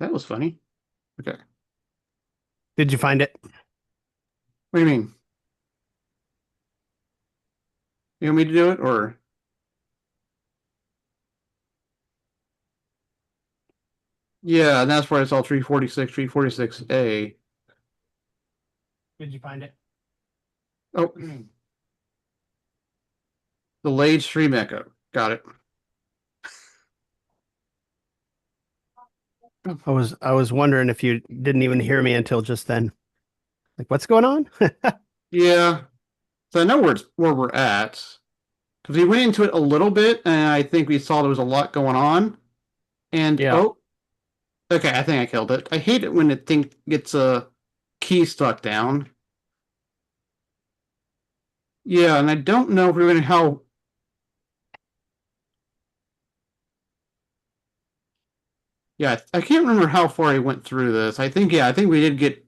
That was funny. Okay. Did you find it? What do you mean? You want me to do it or? Yeah, and that's where I saw 346, 346A. Did you find it? Oh, delayed stream echo. Got it. I was wondering if you didn't even hear me until just then. Like, what's going on? Yeah. So I know where we're at. Because we went into it a little bit, and I think we saw there was a lot going on. And Yeah. oh, okay, I think I killed it. I hate it when it thing gets a key stuck down. Yeah, and I don't know if we're going to how. Yeah, I can't remember how far I went through this. I think we did get.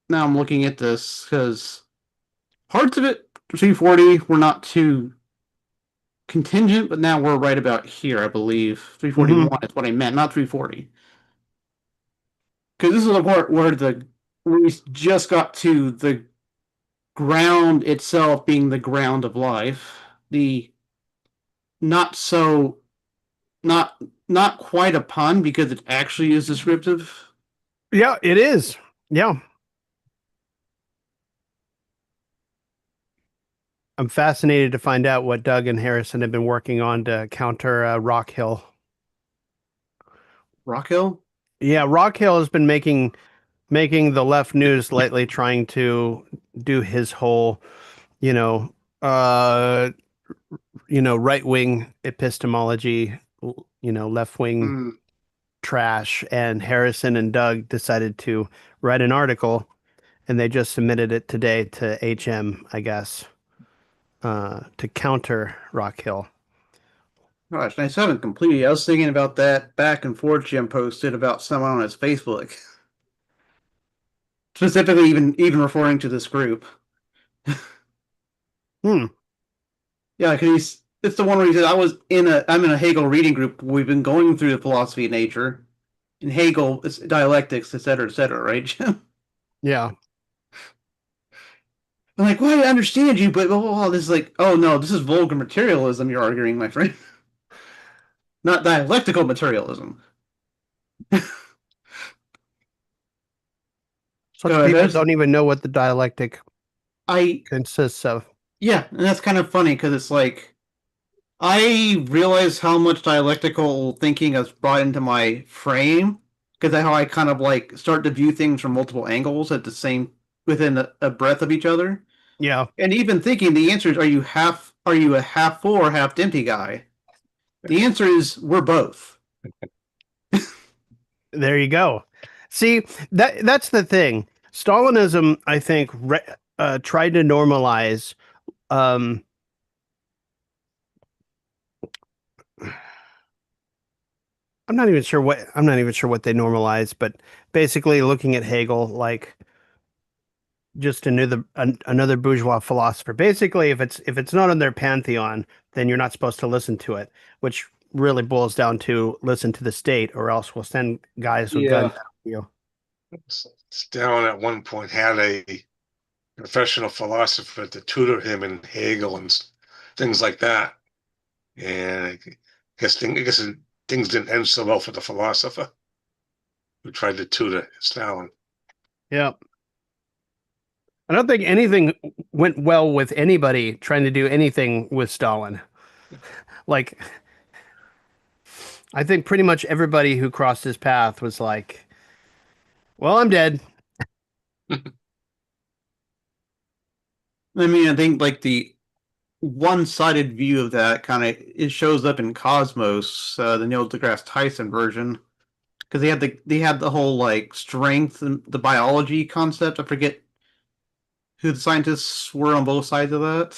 Now I'm looking at this because parts of it, 340, were not too contingent, but now we're right about here, I believe. Hmm. 341 is what I meant, not 340. Because this is the part where we just got to the ground itself being the ground of life. The not so not not quite a pun because it actually is descriptive. Yeah, it is. Yeah. I'm fascinated to find out what Doug and Harrison have been working on to counter Rock Hill. Rockhill? Yeah, Rock Hill has been making the left news lately, trying to do his whole, you know, uh, right wing epistemology, left wing Hmm. trash. And Harrison and Doug decided to write an article, and they just submitted it today to HM, I guess, to counter Rock Hill. Gosh, I still haven't completed. I was thinking about that back and forth Jim posted about someone on his Facebook, specifically even referring to this group. Hmm. Yeah, because it's the one where he said I'm in a Hegel reading group. We've been going through the philosophy of nature, in Hegel, it's dialectics, et cetera, right, Jim? Yeah. I'm like, well, I understand you, but this is like, oh no, this is vulgar materialism you're arguing, my friend, not dialectical materialism. Such people That's don't even know what the dialectic I consists of. yeah, and that's kind of funny because it's like I realize how much dialectical thinking has brought into my frame because that's how I kind of like start to view things from multiple angles at the same within a breadth of each other. Yeah. And even thinking the answer is are you a half full or half empty guy? The answer is we're both. There you go. See, that's the thing. Stalinism, I think, tried to normalize. Um, I'm not even sure what they normalized, but basically looking at Hegel like just another bourgeois philosopher. Basically, if it's not in their pantheon, then you're not supposed to listen to it, which really boils down to listen to the state, or else we'll send guys with guns Yeah. after you. Stalin at one point had a professional philosopher to tutor him in Hegel and things like that. And I guess things didn't end so well for the philosopher who tried to tutor Stalin. Yeah. I don't think anything went well with anybody trying to do anything with Stalin. Like, I think pretty much everybody who crossed his path was like, well, I'm dead. I mean, I think like the one-sided view of that kind of it shows up in Cosmos, the Neil deGrasse Tyson version, because they had the whole like strength and the biology concept. I forget who the scientists were on both sides of that.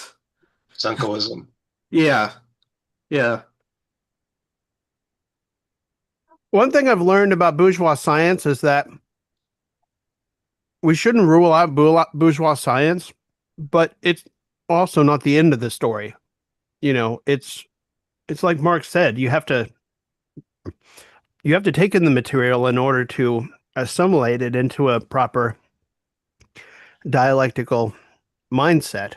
Sunkoism. Yeah, yeah, One thing I've learned about bourgeois science is that we shouldn't rule out bourgeois science, but it's also not the end of the story. It's like Marx said, you have to you have to take in the material in order to assimilate it into a proper dialectical mindset,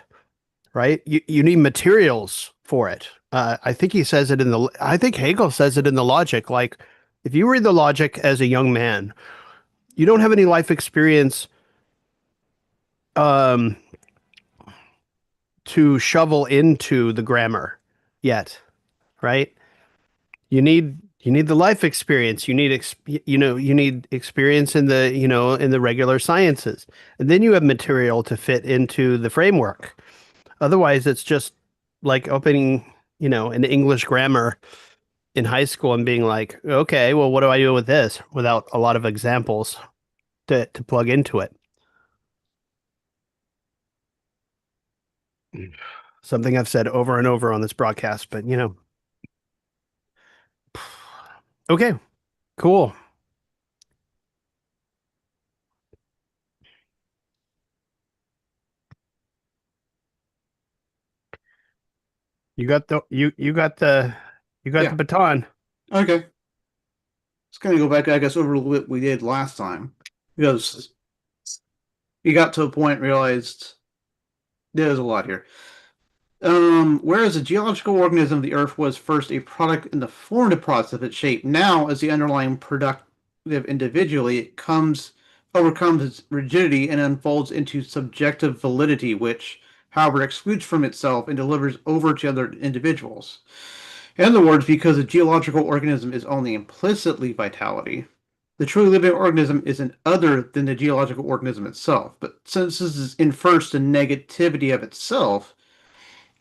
right? You need materials for it. I think he says it in the, I think Hegel says it in the Logic. Like, if you read the Logic as a young man, you don't have any life experience um, to shovel into the grammar yet, right? You need the life experience. You need you need experience in the in the regular sciences, and then you have material to fit into the framework. Otherwise, it's just like opening an English grammar in high school and being like, okay, well, what do I do with this without a lot of examples to plug into it. Something I've said over and over on this broadcast, but okay, cool. You got the Yeah. baton. Okay. Just gonna go back, I guess, over what we did last time. Because you got to a point and realized there's a lot here. Whereas the geological organism of the Earth was first a product in the formative process of its shape, now as the underlying productive individually, overcomes its rigidity and unfolds into subjective validity, which, however, excludes from itself and delivers over to other individuals. In other words, because a geological organism is only implicitly vitality, the truly living organism is an other than the geological organism itself. But since this infers the negativity of itself,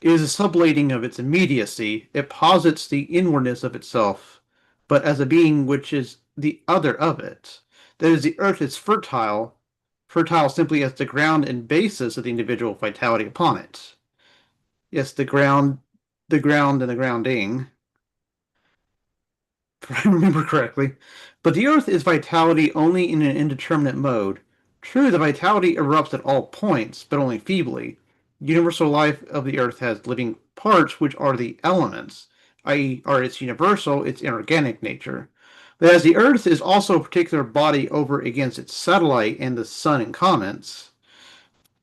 it is a sublating of its immediacy. It posits the inwardness of itself, but as a being which is the other of it. That is, the earth is fertile, fertile simply as the ground and basis of the individual vitality upon it. Yes, the ground and the grounding, if I remember correctly. But the earth is vitality only in an indeterminate mode. True, the vitality erupts at all points, but only feebly. Universal life of the earth has living parts, which are the elements, i.e., are its universal, its inorganic nature. But as the earth is also a particular body over against its satellite and the sun and comets,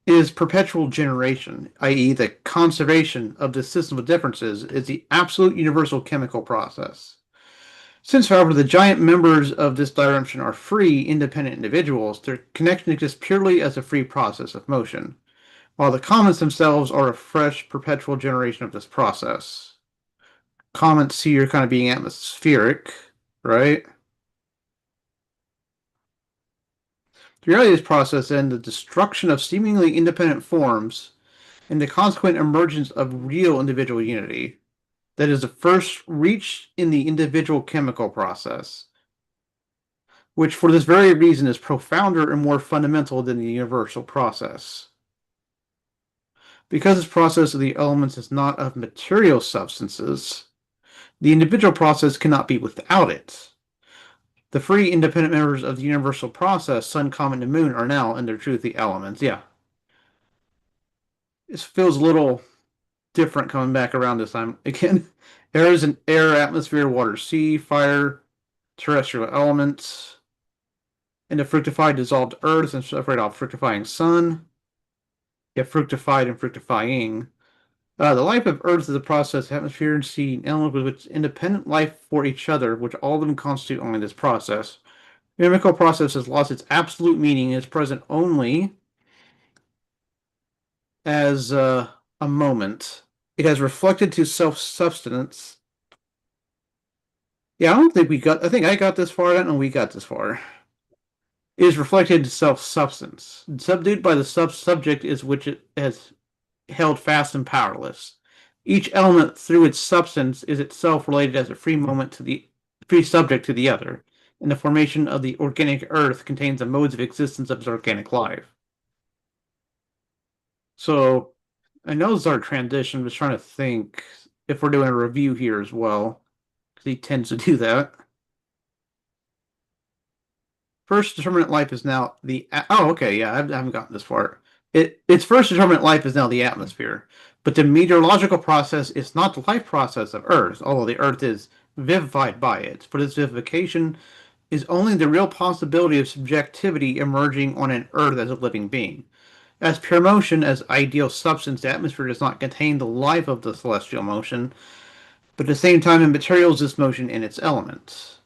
it is perpetual generation, i.e., the conservation of the system of differences, is the absolute universal chemical process. Since, however, the giant members of this dimension are free, independent individuals, their connection exists purely as a free process of motion, while the comets themselves are a fresh, perpetual generation of this process. Comets here kind of being atmospheric, right? The reality of this process, then, the destruction of seemingly independent forms and the consequent emergence of real individual unity, that is the first reach in the individual chemical process, which for this very reason is profounder and more fundamental than the universal process. Because this process of the elements is not of material substances, the individual process cannot be without it. The free independent members of the universal process, sun, comet, and moon, are now, in their truth, the elements. Yeah. This feels a little different coming back around this time. Again, air is an air, atmosphere, water, sea, fire, terrestrial elements, and the fructified dissolved earth and separate off fructifying sun. Yeah, fructified and fructifying. The life of Earth is a process, atmosphere and sea, and element with which independent life for each other, which all of them constitute only this process. The chemical process has lost its absolute meaning and is present only as a moment. It has reflected to self-substance. Yeah, I don't think we got. I think I got this far. I don't know we got this far. It is reflected to self-substance. Subdued by the subject is which it has held fast and powerless. Each element, through its substance, is itself related as a free moment to the free subject to the other, and the formation of the organic earth contains the modes of existence of its organic life. So, I know this is our transition, but trying to think if we're doing a review here as well, because he tends to do that. First determinate life is now the. Oh, okay, yeah, I haven't gotten this far. Its first determinate life is now the atmosphere, but the meteorological process is not the life process of Earth, although the Earth is vivified by it, but its vivification is only the real possibility of subjectivity emerging on an Earth as a living being. As pure motion, as ideal substance, the atmosphere does not contain the life of the celestial motion, but at the same time it materials this motion in its elements.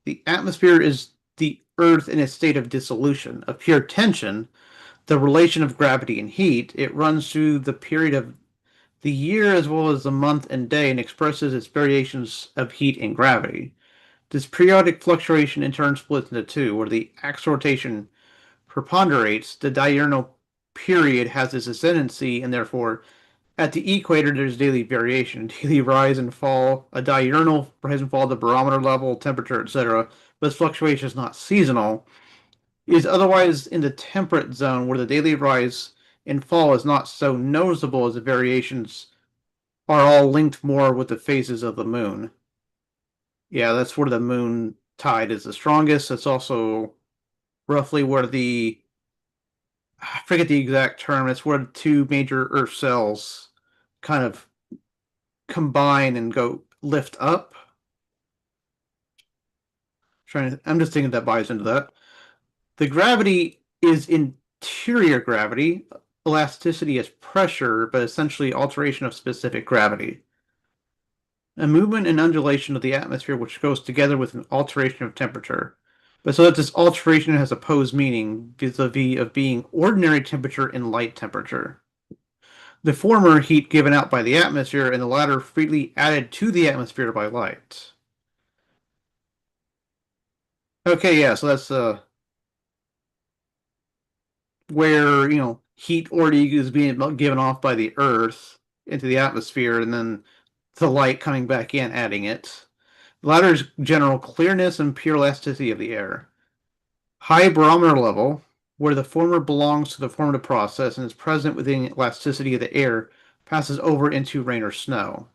The atmosphere is the Earth in a state of dissolution, of pure tension, the relation of gravity and heat. It runs through the period of the year as well as the month and day and expresses its variations of heat and gravity. This periodic fluctuation in turn splits into two, where the axial rotation preponderates, the diurnal period has its ascendancy, and therefore at the equator there's daily variation, daily rise and fall, a diurnal rise and fall at the barometer level, temperature, etc. But this fluctuation is not seasonal. It is otherwise in the temperate zone where the daily rise and fall is not so noticeable as the variations are all linked more with the phases of the moon. Yeah, that's where the moon tide is the strongest. It's also roughly where I forget the exact term. It's where the two major Earth cells kind of combine and go lift up. I'm just thinking that buys into that. The gravity is interior gravity. Elasticity is pressure, but essentially alteration of specific gravity. A movement and undulation of the atmosphere which goes together with an alteration of temperature. But so that this alteration has opposed meaning vis-a-vis of being ordinary temperature and light temperature. The former heat given out by the atmosphere, and the latter freely added to the atmosphere by light. Okay, yeah, so that's where, heat already is being given off by the Earth into the atmosphere, and then the light coming back in, adding it. The latter is general clearness and pure elasticity of the air. High barometer level, where the former belongs to the formative process and is present within the elasticity of the air, passes over into rain or snow.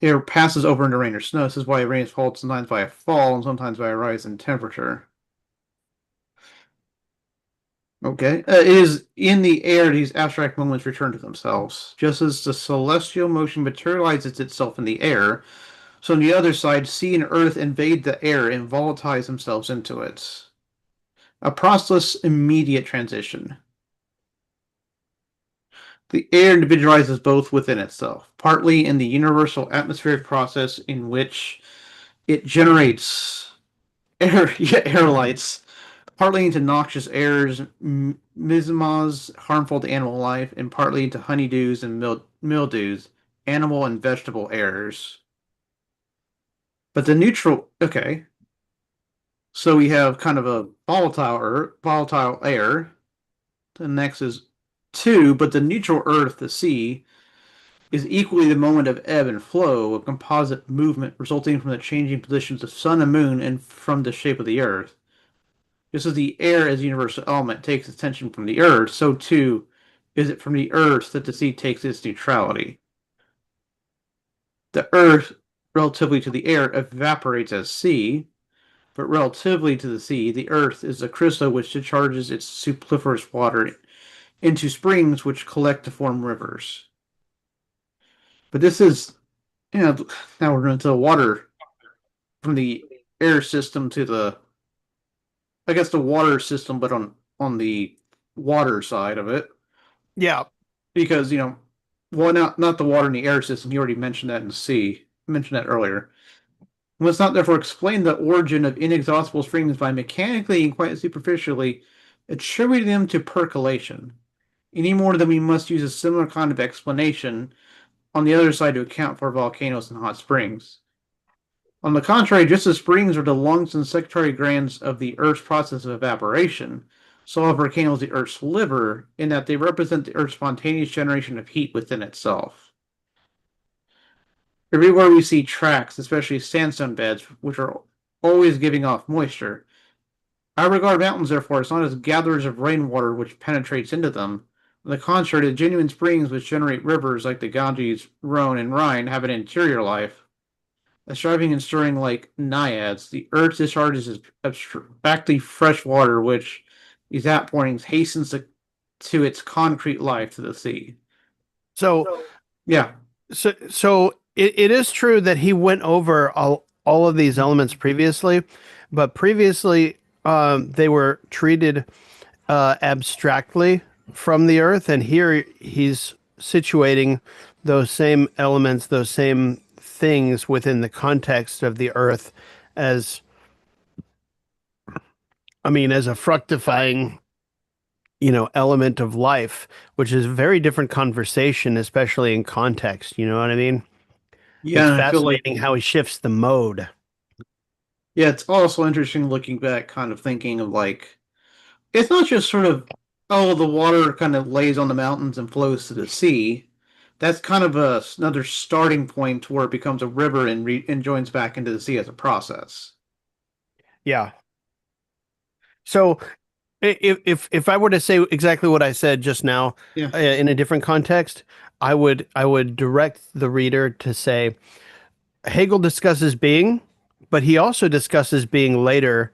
Air passes over into rain or snow. This is why rain is followed sometimes by a fall and sometimes by a rise in temperature. Okay. It is in the air these abstract moments return to themselves. Just as the celestial motion materializes itself in the air, so on the other side, sea and earth invade the air and volatilize themselves into it. A process immediate transition. The air individualizes both within itself, partly in the universal atmospheric process in which it generates air lights, partly into noxious airs, miasmas harmful to animal life, and partly into honeydews and mildews, animal and vegetable airs. But the neutral, okay, so we have kind of a volatile air. The next is two, but the neutral Earth, the sea, is equally the moment of ebb and flow, a composite movement resulting from the changing positions of sun and moon and from the shape of the Earth. Just as the air as a universal element takes its tension from the Earth, so too is it from the Earth that the sea takes its neutrality. The Earth, relatively to the air, evaporates as sea, but relatively to the sea, the Earth is a crystal which discharges its superfluous water into springs which collect to form rivers. But this is, now we're into the water from the air system to I guess the water system, but on the water side of it. Yeah. Because, well, not the water in the air system. You already mentioned that in the sea. I mentioned that earlier. We must not therefore explain the origin of inexhaustible springs by mechanically and quite superficially attributing them to percolation, any more than we must use a similar kind of explanation on the other side to account for volcanoes and hot springs. On the contrary, just as springs are the lungs and secretory glands of the Earth's process of evaporation, so are volcanoes the Earth's liver, in that they represent the Earth's spontaneous generation of heat within itself. Everywhere we see tracks, especially sandstone beds, which are always giving off moisture. I regard mountains, therefore, as not as gatherers of rainwater which penetrates into them. On the contrary, the genuine springs which generate rivers like the Ganges, Rhone, and Rhine have an interior life. Striving and stirring like naiads, the earth discharges abstractly fresh water, which these outpourings hastens to its concrete life to the sea. So Yeah. So it is true that he went over all of these elements previously, but previously they were treated abstractly from the earth, and here he's situating those same elements, those same things within the context of the earth as, I mean, as a fructifying, element of life, which is a very different conversation, especially in context. You know what I mean? Yeah, It's and I feel like fascinating how he shifts the mode. yeah, it's also interesting looking back, kind of thinking of like it's not just sort of oh the water kind of lays on the mountains and flows to the sea. That's kind of another starting point where it becomes a river and joins back into the sea as a process. Yeah. So if I were to say exactly what I said just now Yeah. in a different context, I would direct the reader to say Hegel discusses being, but he also discusses being later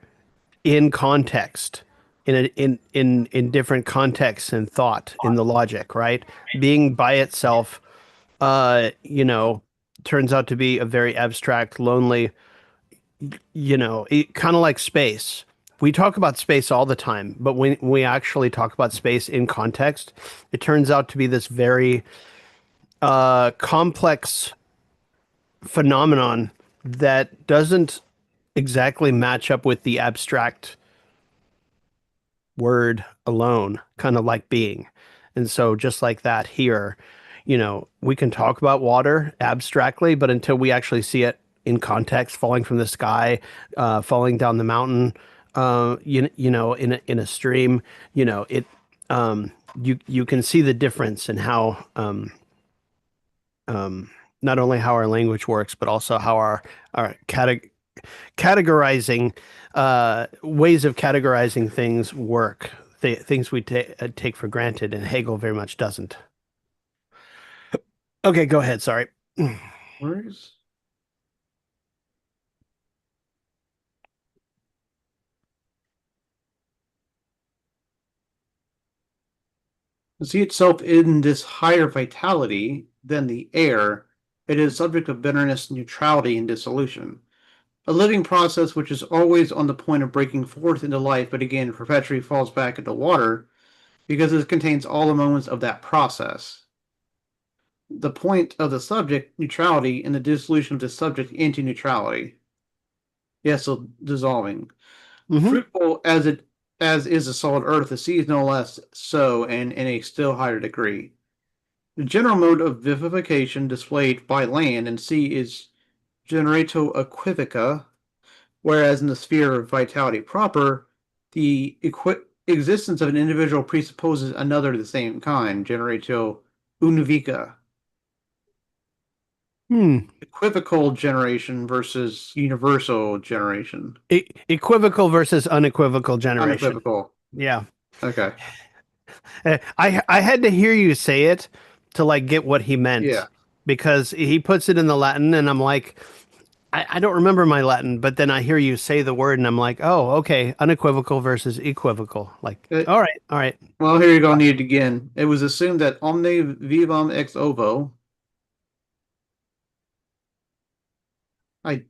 in context, in different contexts and thought in the logic, right? Being by itself, turns out to be a very abstract, lonely, kind of like space. We talk about space all the time, but when we actually talk about space in context, it turns out to be this very complex phenomenon that doesn't exactly match up with the abstract word alone, kind of like being. And so, just like that here, we can talk about water abstractly, but until we actually see it in context, falling from the sky, falling down the mountain, in a stream, it, you can see the difference in how, um, not only how our language works, but also how our categorizing ways of categorizing things work. Things we take for granted, and Hegel very much doesn't. Okay, go ahead. Sorry. Where's the sea itself in this higher vitality than the air, it is subject of bitterness, neutrality, and dissolution. A living process which is always on the point of breaking forth into life, but again perpetually falls back into water because it contains all the moments of that process. The point of the subject, neutrality, and the dissolution of the subject into neutrality. Yeah, so dissolving. Hmm. Fruitful as is the solid earth, the sea is no less so, and in a still higher degree. The general mode of vivification displayed by land and sea is generatio equivoca, whereas in the sphere of vitality proper, the existence of an individual presupposes another of the same kind, generatio univoca. Hmm. Equivocal generation versus universal generation. Equivocal versus unequivocal generation. Unequivocal. Yeah. Okay. I had to hear you say it to like get what he Yeah. meant because he puts it in the Latin, and I'm like, I don't remember my Latin, but then I hear you say the word, and I'm like, oh, okay, unequivocal versus equivocal. Like, It, all right, all right. well, here you go. Need it again. It was assumed that omne vivum ex ovo. I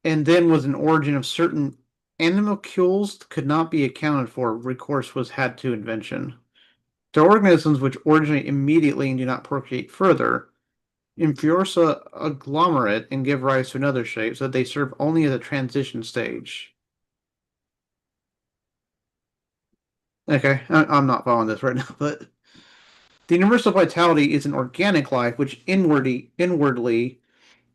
and then was an origin of certain animalcules could not be accounted for. Recourse was had to invention. To organisms which originate immediately and do not procreate further, infursa agglomerate and give rise to another shape, so that they serve only as a transition stage. Okay, I'm not following this right now, but the universal vitality is an organic life which inwardly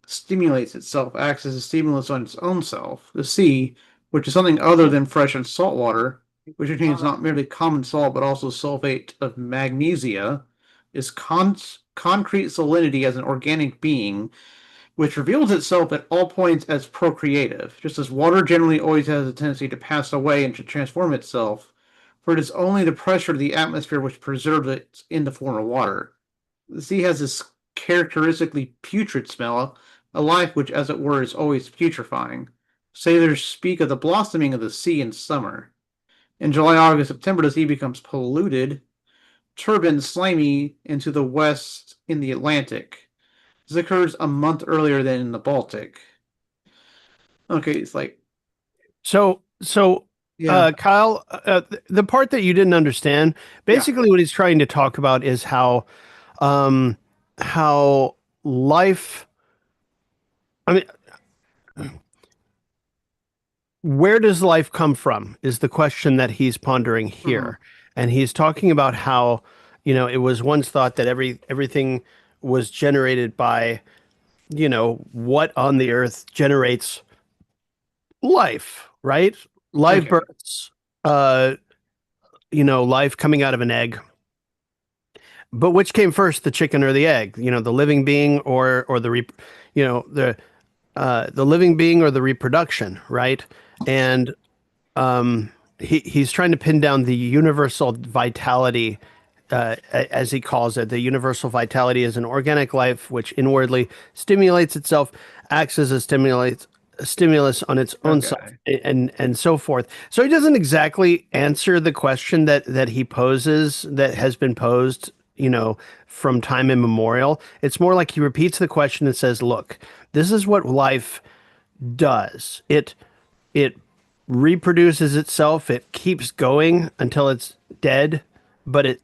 stimulates itself, acts as a stimulus on its own self. The sea, which is something other than fresh and salt water, which contains not merely common salt but also sulfate of magnesia, is concrete salinity as an organic being, which reveals itself at all points as procreative, just as water generally always has a tendency to pass away and to transform itself, for it is only the pressure of the atmosphere which preserves it in the form of water. The sea has this characteristically putrid smell, a life which, as it were, is always putrefying. Sailors speak of the blossoming of the sea in summer. In July, August, September, the sea becomes polluted turbid and slimy, and to the west in the Atlantic. This occurs a month earlier than in the Baltic. Okay, it's like, So, yeah. Kyle, the part that you didn't understand, Yeah. basically what he's trying to talk about is um, how life, I mean, where does life come from is the question that he's pondering Hmm. here. And he's talking about how, it was once thought that everything was generated by, what on the earth generates life, right? Live Okay. births, life coming out of an egg. But which came first, the chicken or the egg? The living being or you know, the living being or the reproduction, right? And he's trying to pin down the universal vitality, as he calls it. The universal vitality is an organic life which inwardly stimulates itself, acts as a stimulus on its own self, Okay. and so forth. So he doesn't exactly answer the question that he poses, that has been posed, from time immemorial. It's more like he repeats the question and says, "Look, this is what life does. It reproduces itself. It keeps going until it's dead, but it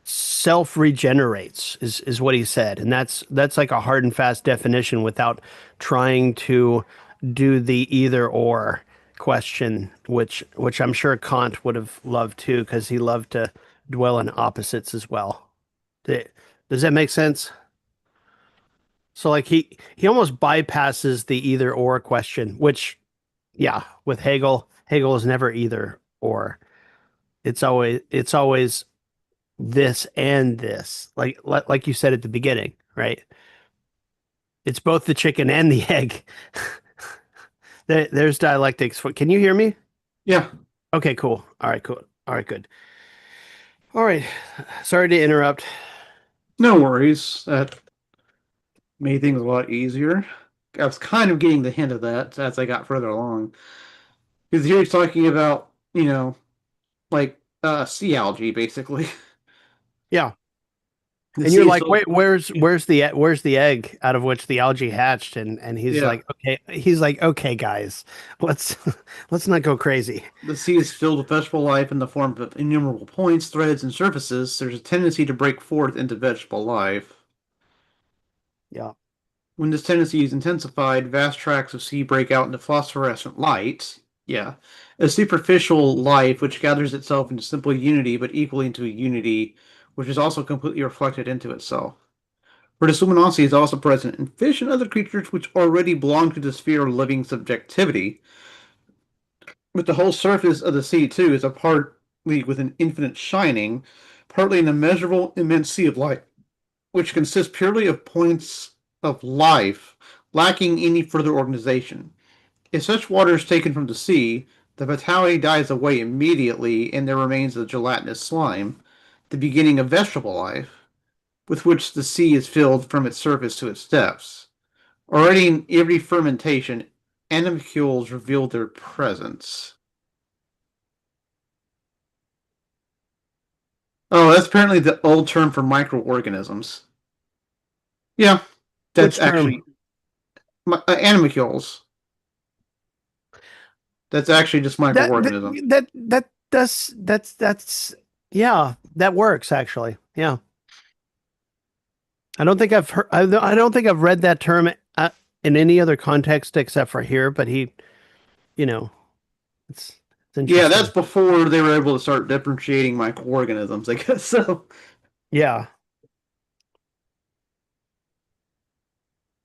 self regenerates is what he said, and that's like a hard and fast definition without trying to do the either or question, which I'm sure Kant would have loved too, because he loved to dwell in opposites as well. Th- Does that make sense? So like he almost bypasses the either or question, which yeah, with Hegel is never either or. It's always this and this. Like you said at the beginning, right? It's both the chicken and the egg. There's dialectics. Can you hear me? Yeah. Okay, cool. All right, cool. All right, good. All right. Sorry to interrupt. No worries. That made things a lot easier. I was kind of getting the hint of that as I got further along. Because here he's talking about, like sea algae, basically. Yeah. The And you're sea is like, so wait, where's the egg out of which the algae hatched? And yeah. he's like, okay, guys, let's let's not go crazy. The sea is filled with vegetable life in the form of innumerable points, threads, and surfaces. There's a tendency to break forth into vegetable life. Yeah. When this tendency is intensified, vast tracts of sea break out into phosphorescent light. Yeah. A superficial life which gathers itself into simple unity, but equally into a unity which is also completely reflected into itself. For this luminosity is also present in fish and other creatures which already belong to the sphere of living subjectivity. But the whole surface of the sea, too, is a partly with an infinite shining, partly an immeasurable, immense sea of light, which consists purely of points of life, lacking any further organization. If such water is taken from the sea, the vitality dies away immediately, and there remains the gelatinous slime, the beginning of vegetable life, with which the sea is filled from its surface to its depths. Already in every fermentation, animalcules reveal their presence. Oh, that's apparently the old term for microorganisms. Yeah, that's Which term? actually animalcules. That's actually just That that microorganisms. that's yeah, that works actually. Yeah. I don't think I've heard I don't think I've read that term in any other context except for here, but you know, it's Yeah, that's interesting. before they were able to start differentiating microorganisms, I guess so. Yeah.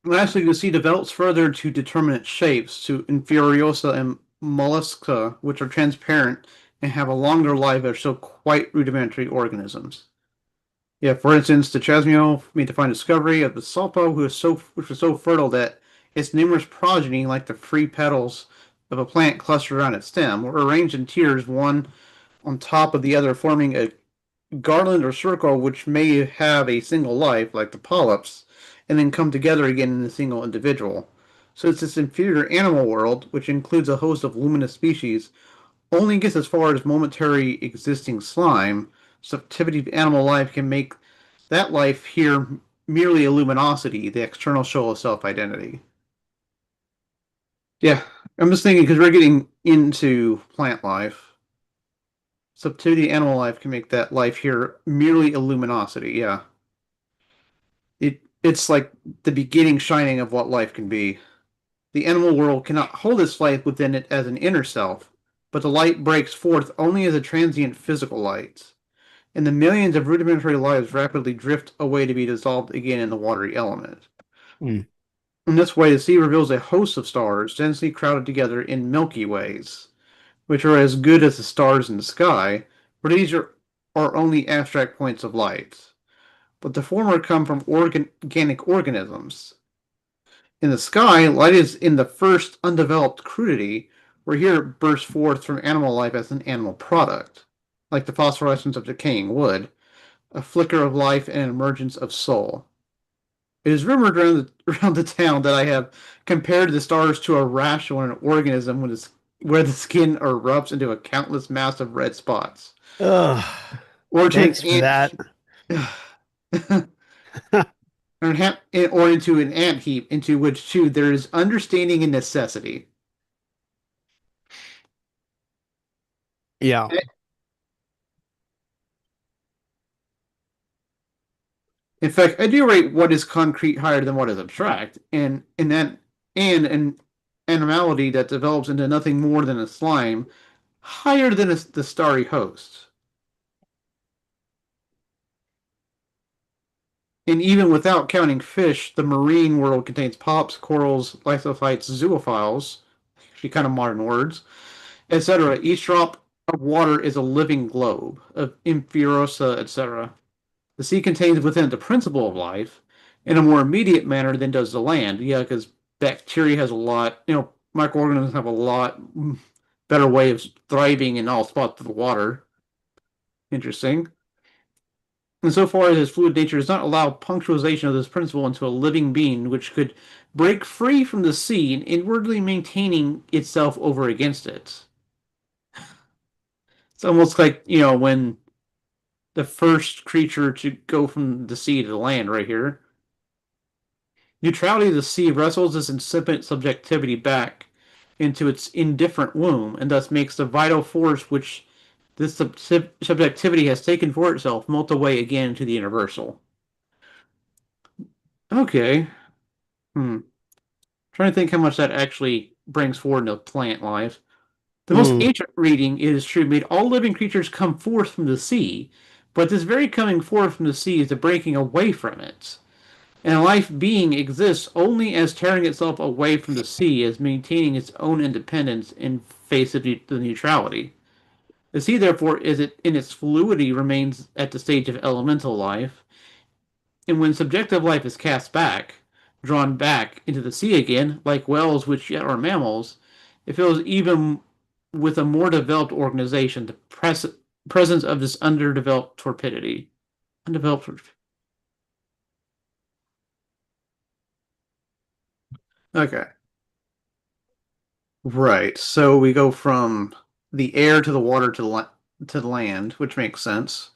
Lastly, the sea develops further to determinate shapes, to Inferiosa and Mollusca, which are transparent and have a longer life as so quite rudimentary organisms. Yeah, for instance, the Chasmio made the fine discovery of the Salpo, which was so fertile that its numerous progeny, like the free petals of a plant clustered around its stem, were arranged in tiers, one on top of the other, forming a garland or circle which may have a single life, like the polyps, and then come together again in a single individual. So it's this inferior animal world, which includes a host of luminous species, only gets as far as momentary existing slime, subjectivity of animal life can make that life here merely a luminosity, the external show of self-identity. Yeah, I'm just thinking because we're getting into plant life. Subjectivity of animal life can make that life here merely a luminosity. Yeah. It's like the beginning shining of what life can be. The animal world cannot hold its light within it as an inner self, but the light breaks forth only as a transient physical light, and the millions of rudimentary lives rapidly drift away to be dissolved again in the watery element. Mm. In this way, the sea reveals a host of stars densely crowded together in Milky Ways, which are as good as the stars in the sky, but these are only abstract points of light. But the former come from organic organisms. In the sky, light is in the first undeveloped crudity, where here it bursts forth from animal life as an animal product, like the phosphorescence of decaying wood, a flicker of life and an emergence of soul. It is rumored around the town that I have compared the stars to a rash on an organism where the skin erupts into a countless mass of red spots. Ugh. Or to an Thanks for that. ant or into an ant heap into which too there is understanding and necessity. Yeah. In fact, I do rate what is concrete higher than what is abstract, and in that and an animality that develops into nothing more than a slime higher than the starry host. And even without counting fish, the marine world contains polyps, corals, lithophytes, zoophiles, actually kind of modern words, etc. Each drop of water is a living globe of infurosa, etc. The sea contains within it the principle of life in a more immediate manner than does the land. Yeah, because bacteria has a lot, microorganisms have a lot better way of thriving in all spots of the water. Interesting. And so far as its fluid nature does not allow punctuation of this principle into a living being which could break free from the sea and inwardly maintaining itself over against it. It's almost like, when the first creature to go from the sea to the land right here. Neutrality of the sea wrestles this incipient subjectivity back into its indifferent womb, and thus makes the vital force which this subjectivity has taken for itself melt away again into the universal. Okay. Hmm. Trying to think how much that actually brings forward into plant life. The most Mm. ancient reading, it is true, made all living creatures come forth from the sea, but this very coming forth from the sea is a breaking away from it. And life being exists only as tearing itself away from the sea, as maintaining its own independence in face of the neutrality. The sea, therefore, is it in its fluidity remains at the stage of elemental life, and when subjective life is cast back, drawn back into the sea again, like whales which yet are mammals, it feels even with a more developed organization the presence of this underdeveloped torpidity. Undeveloped. Okay. Right. So we go from the air to the water to the land, which makes sense.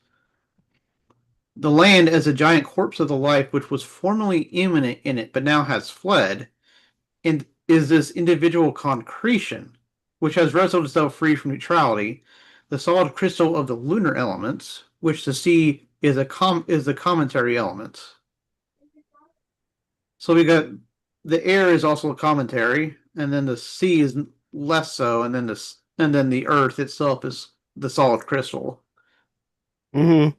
The land as a giant corpse of the life which was formerly immanent in it, but now has fled, and is this individual concretion, which has wrestled itself free from neutrality, the solid crystal of the lunar elements, which the sea is the cometary element. So we got the air is also a commentary, and then the sea is less so, and then the earth itself is the solid crystal. Hmm.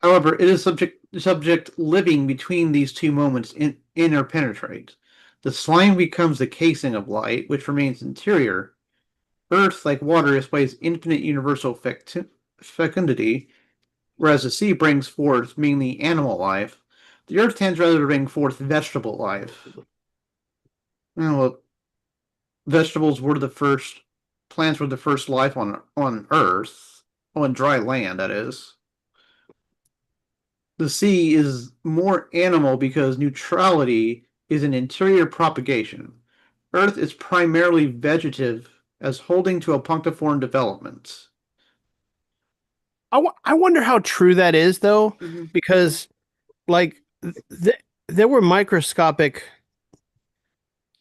However, it is subject living between these two moments interpenetrate. The slime becomes the casing of light, which remains interior. Earth, like water, displays infinite universal fecundity, whereas the sea brings forth mainly animal life. The earth tends rather to bring forth vegetable life. Well, vegetables were the first plants were the first life on Earth, on dry land, that is. The sea is more animal because neutrality is an interior propagation. Earth is primarily vegetative as holding to a punctiform development. I wonder how true that is though, Mhm. because like there were microscopic.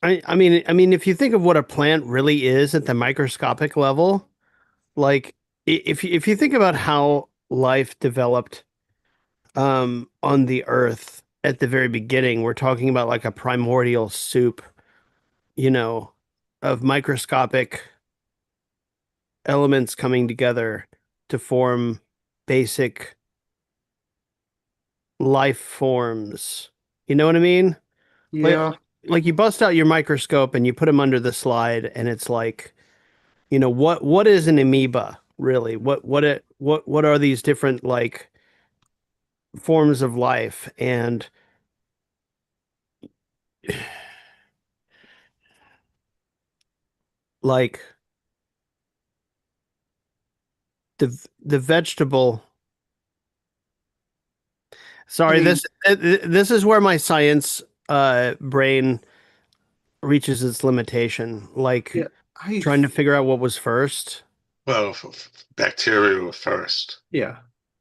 I mean, if you think of what a plant really is at the microscopic level, like if you think about how life developed on the earth at the very beginning, we're talking about like a primordial soup, you know, of microscopic elements coming together to form basic life forms. You know what I mean? Like Yeah. like you bust out your microscope and you put them under the slide and it's like, what is an amoeba really? What are these different like forms of life? And like the vegetable. I Sorry, mean, this is where my science brain reaches its limitation. Like yeah, I trying to figure out what was first. Well, bacteria were first. yeah,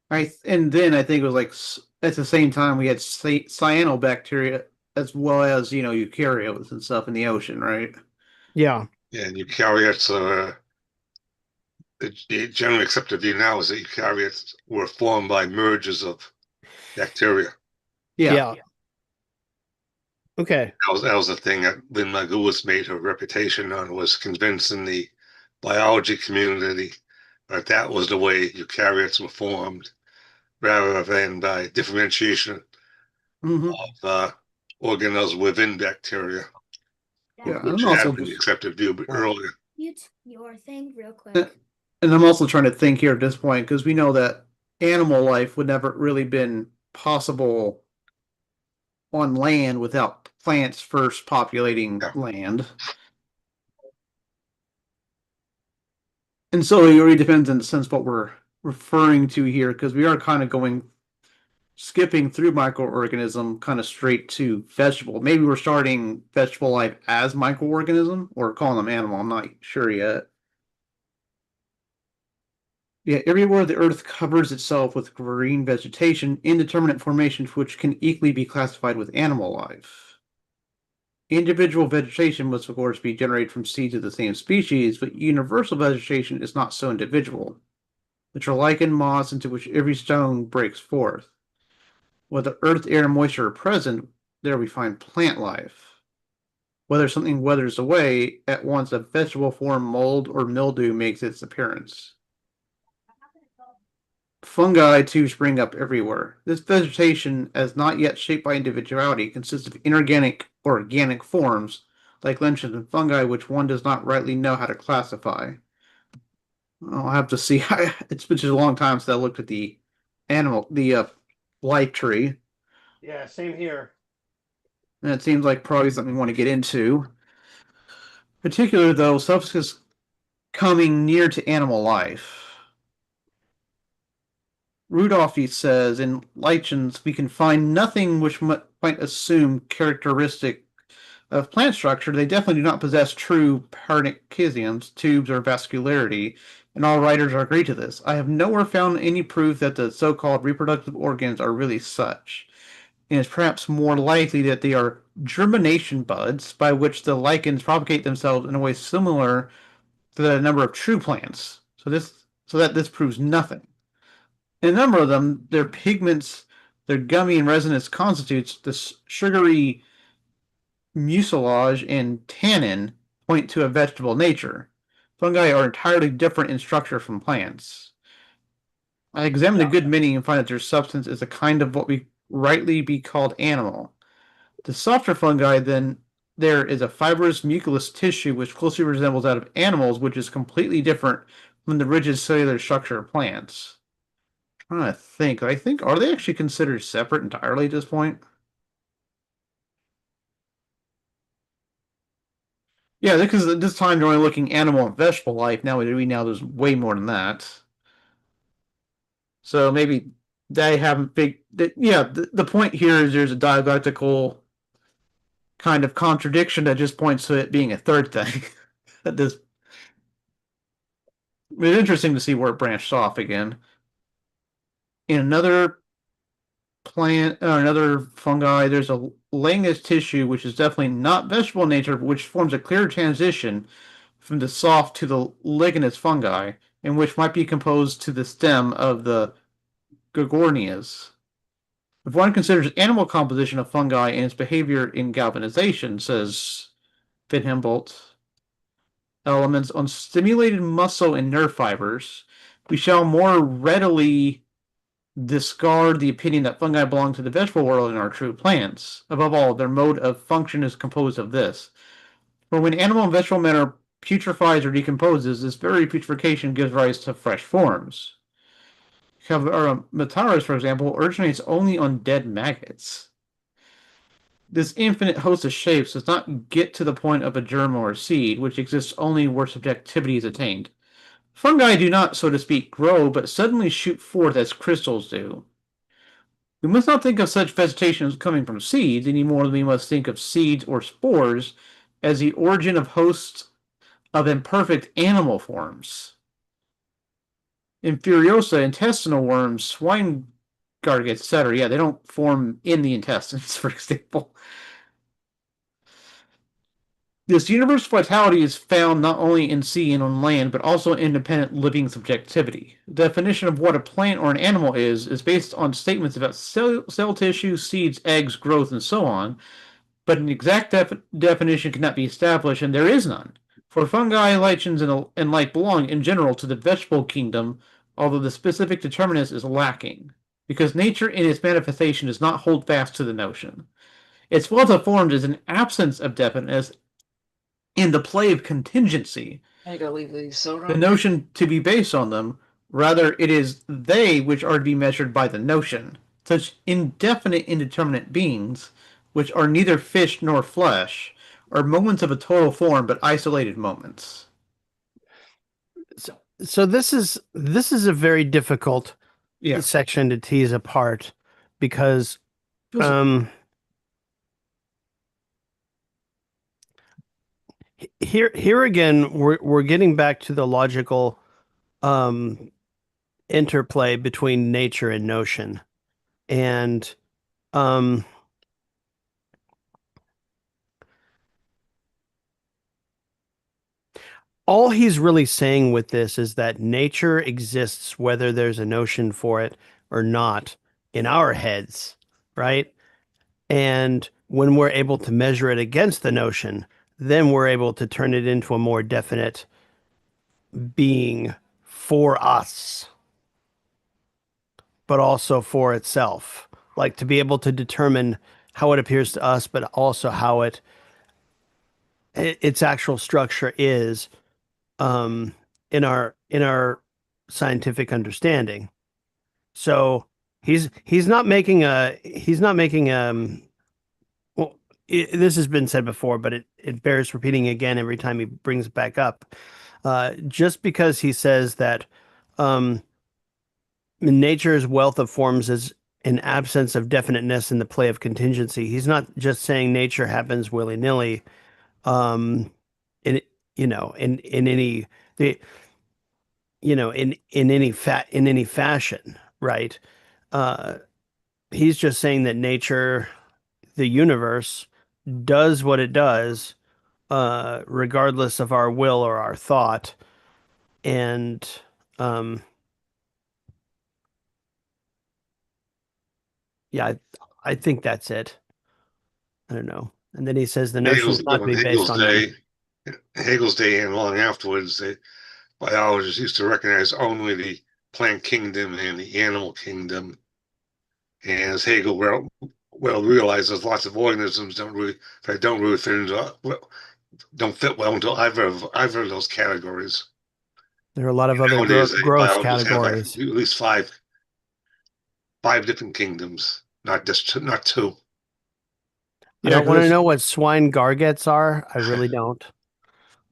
and then I think it was like at the same time we had cyanobacteria as well as eukaryotes and stuff in the ocean, right? Yeah. Yeah, and eukaryotes are the generally accepted view now is that eukaryotes were formed by mergers of bacteria. Yeah. Yeah. Okay. That was the thing that Lynn Margulis made her reputation on, was convincing the biology community that that was the way eukaryotes were formed, rather than by differentiation Hmm. of organelles within bacteria, Yeah, and which I'm had also been the just accepted view earlier. Mute your thing real and quick. I'm also trying to think here at this point because we know that animal life would never really been possible on land without plants first populating Yeah. land. And so it really depends in the sense what we're referring to here, because we are kind of skipping through microorganism kind of straight to vegetable. Maybe we're starting vegetable life as microorganism or calling them animal. I'm not sure yet. Yeah, everywhere the earth covers itself with green vegetation, indeterminate formations which can equally be classified with animal life. Individual vegetation must, of course, be generated from seeds of the same species, but universal vegetation is not so individual, which are lichen moss into which every stone breaks forth. Where the earth, air, and moisture are present, there we find plant life. Whether something weathers away, at once a vegetable form, mold, or mildew makes its appearance. Fungi, too, spring up everywhere. This vegetation, as not yet shaped by individuality, consists of inorganic or organic forms, like lichens and fungi, which one does not rightly know how to classify. I'll have to see. It's been just a long time since I looked at the life tree, Yeah, same here. and it seems like probably something we want to get into. Particularly, though, substances coming near to animal life. Rudolph says in lichens we can find nothing which might assume characteristic of plant structure. They definitely do not possess true parenchymas, tubes, or vascularity, and all writers are agree to this. I have nowhere found any proof that the so-called reproductive organs are really such, and it's perhaps more likely that they are germination buds by which the lichens propagate themselves in a way similar to the number of true plants. So that this proves nothing. In a number of them, their pigments, their gummy and resinous constitutes, this sugary mucilage and tannin point to a vegetable nature. Fungi are entirely different in structure from plants. I examined a good many and find that their substance is a kind of what we rightly be called animal. The softer fungi, then, there is a fibrous mucilous tissue which closely resembles that of animals, which is completely different from the rigid cellular structure of plants. I'm trying to think. I think are they actually considered separate entirely at this point? Yeah, because at this time they're only looking animal and vegetable life. Now there's way more than that. So maybe they haven't big. Yeah, the point here is there's a dialectical kind of contradiction that just points to it being a third thing. At this, it's interesting to see where it branched off again. In another plant or another fungi, there's a langus tissue, which is definitely not vegetable in nature, but which forms a clear transition from the soft to the lignous fungi, and which might be composed to the stem of the Gorgonias. If one considers animal composition of fungi and its behavior in galvanization, says Van Humboldt, elements on stimulated muscle and nerve fibers, we shall more readily discard the opinion that fungi belong to the vegetable world and are true plants. Above all, their mode of function is composed of this. For when animal and vegetable matter putrefies or decomposes, this very putrefaction gives rise to fresh forms. Mataris, for example, originates only on dead maggots. This infinite host of shapes does not get to the point of a germ or a seed, which exists only where subjectivity is attained. Fungi do not, so to speak, grow, but suddenly shoot forth as crystals do. We must not think of such vegetation as coming from seeds any more than we must think of seeds or spores as the origin of hosts of imperfect animal forms. In Furiosa, intestinal worms, swine gargets, etc., yeah, they don't form in the intestines, for example. This universal vitality is found not only in sea and on land, but also in independent living subjectivity. The definition of what a plant or an animal is based on statements about cell tissue, seeds, eggs, growth, and so on, but an exact definition cannot be established, and there is none. For fungi, lichens, and like belong in general to the vegetable kingdom, although the specific determinant is lacking, because nature in its manifestation does not hold fast to the notion. Its wealth of forms is an absence of definiteness in the play of contingency, I gotta leave these soda the on. notion to be based on them. Rather, it is they which are to be measured by the notion. Such indefinite, indeterminate beings, which are neither fish nor flesh, are moments of a total form, but isolated moments. So this is a very difficult Yeah. section to tease apart because Feels- here again we're getting back to the logical interplay between nature and notion. And all he's really saying with this is that nature exists whether there's a notion for it or not in our heads, right? And when we're able to measure it against the notion, then we're able to turn it into a more definite being for us, but also for itself. Like to be able to determine how it appears to us, but also how its actual structure is in our scientific understanding. So he's not making well, this has been said before, but it bears repeating again every time he brings it back up. Just because he says that nature's wealth of forms is an absence of definiteness in the play of contingency, he's not just saying nature happens willy-nilly, in in any the in any fashion, right? He's just saying that nature, the universe, does what it does, regardless of our will or our thought. And yeah, I think that's it. I don't know. And then he says the notion is not to be based on them. Hegel's day and long afterwards, biologists used to recognize only the plant kingdom and the animal kingdom. And as Hegel well realizes, lots of organisms don't really fit into don't fit well into either of those categories. There are a lot of other Nowadays, gross biologists have like categories. at least five different kingdoms, not two. I Yeah, don't want to 'cause know what swine gargets are. I really don't.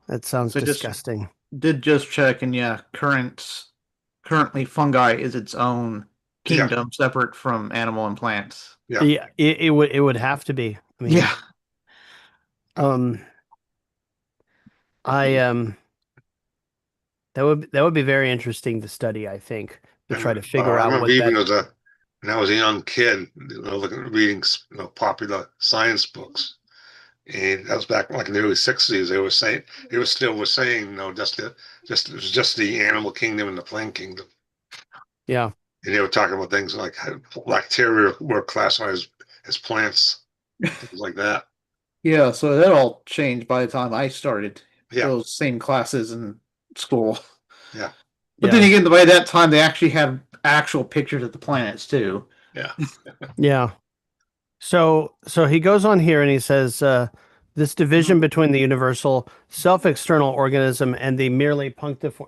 That sounds I just disgusting. did just check, and yeah, currently fungi is its own Yeah, kingdom, separate from animal and plants. yeah. Yeah, it would have to be. I mean, Yeah. um, I that would be very interesting to study, I think, to try to And, figure I out remember what even that. when I was a young kid, reading, popular science books. And that was back like in the early '60s. They were saying, it was just the animal kingdom and the plant kingdom. Yeah. And they were talking about things like how bacteria were classified as plants, things like that. Yeah, so that all changed by the time I started Yeah, those same classes in school. yeah, But Yeah. then again, by that time they actually had actual pictures of the planets too. yeah. Yeah. So he goes on here and he says, this division between the universal self-external organism and the merely punctiform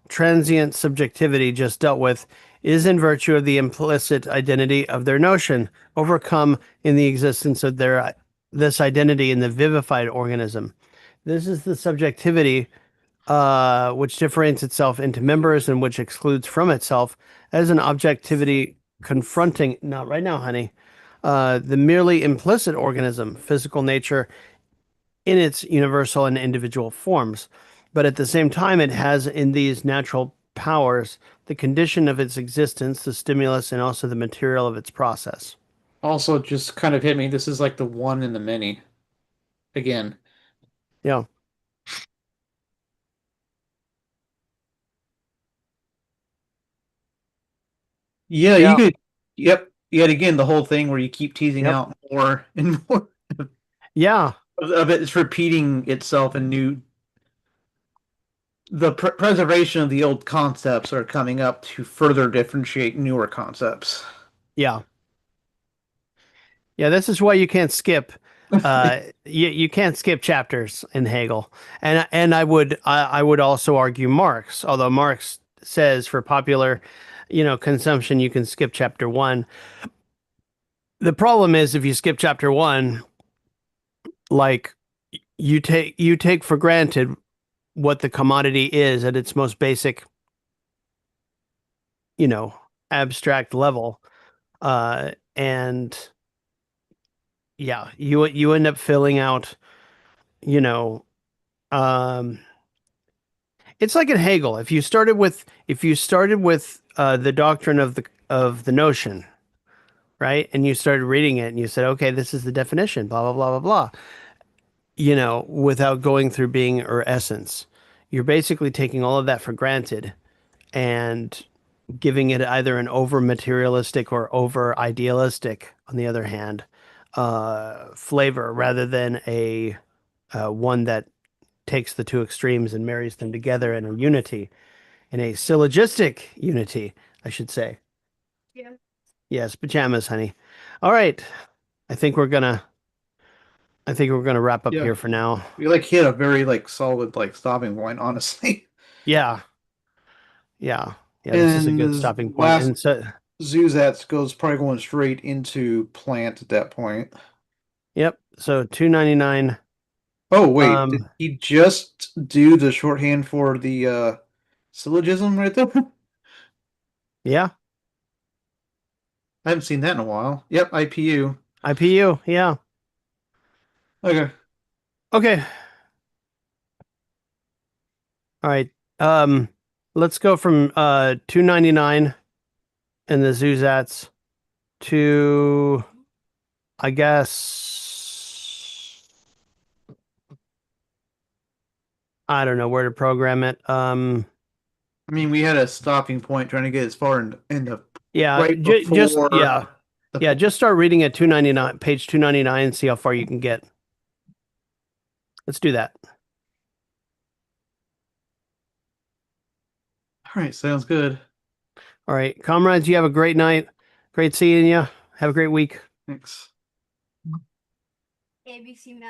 transient subjectivity just dealt with is in virtue of the implicit identity of their notion, overcome in the existence of this identity in the vivified organism. This is the subjectivity which differentiates itself into members and which excludes from itself as an objectivity confronting, not right now, honey, the merely implicit organism, physical nature in its universal and individual forms. But at the same time, it has in these natural powers the condition of its existence, the stimulus, and also the material of its process. Also, just kind of hit me. This is like the one in the many. Again. Yeah. Yeah, you Yeah. could. Yep. Yet again, the whole thing where you keep teasing Yep. out more and more Yeah. of it. It's repeating itself in new. The preservation of the old concepts are coming up to further differentiate newer concepts. Yeah. Yeah, this is why you can't skip. You can't skip chapters in Hegel, and I would also argue Marx. Although Marx says for popular, consumption, you can skip chapter one. The problem is if you skip chapter one, like you take for granted what the commodity is at its most basic, abstract level, and yeah, you end up filling out, you know um it's like in Hegel. If you started with the doctrine of the notion, right, and you started reading it and you said, okay, this is the definition, blah blah blah blah blah, without going through being or essence, you're basically taking all of that for granted and giving it either an over materialistic or over idealistic, on the other hand, flavor, rather than a one that takes the two extremes and marries them together in a unity, in a syllogistic unity, I should say. Yeah. Yes, pajamas, honey. All right. I think we're gonna wrap up Yeah, here for now. we like hit a very like solid like stopping point, honestly. Yeah. Yeah. Yeah, this is a And good the stopping point. last And so Zuzats goes probably going straight into plant at that point. yep. So 299. Oh wait, did Um he just do the shorthand for the syllogism right there? yeah, I haven't seen that in a while. Yep, IPU. IPU. Yeah. Okay. Okay. All right. Um let's go from 299 and the Zuzats to, I guess, I don't know where to program it. I mean, we had a stopping point trying to get as far in the Yeah, right just before yeah, the yeah. Just start reading at 299, page 299, and see how far you can get. Let's do that. All right, sounds good. All right, comrades. You have a great night. Great seeing you. Have a great week. Thanks. ABC Math.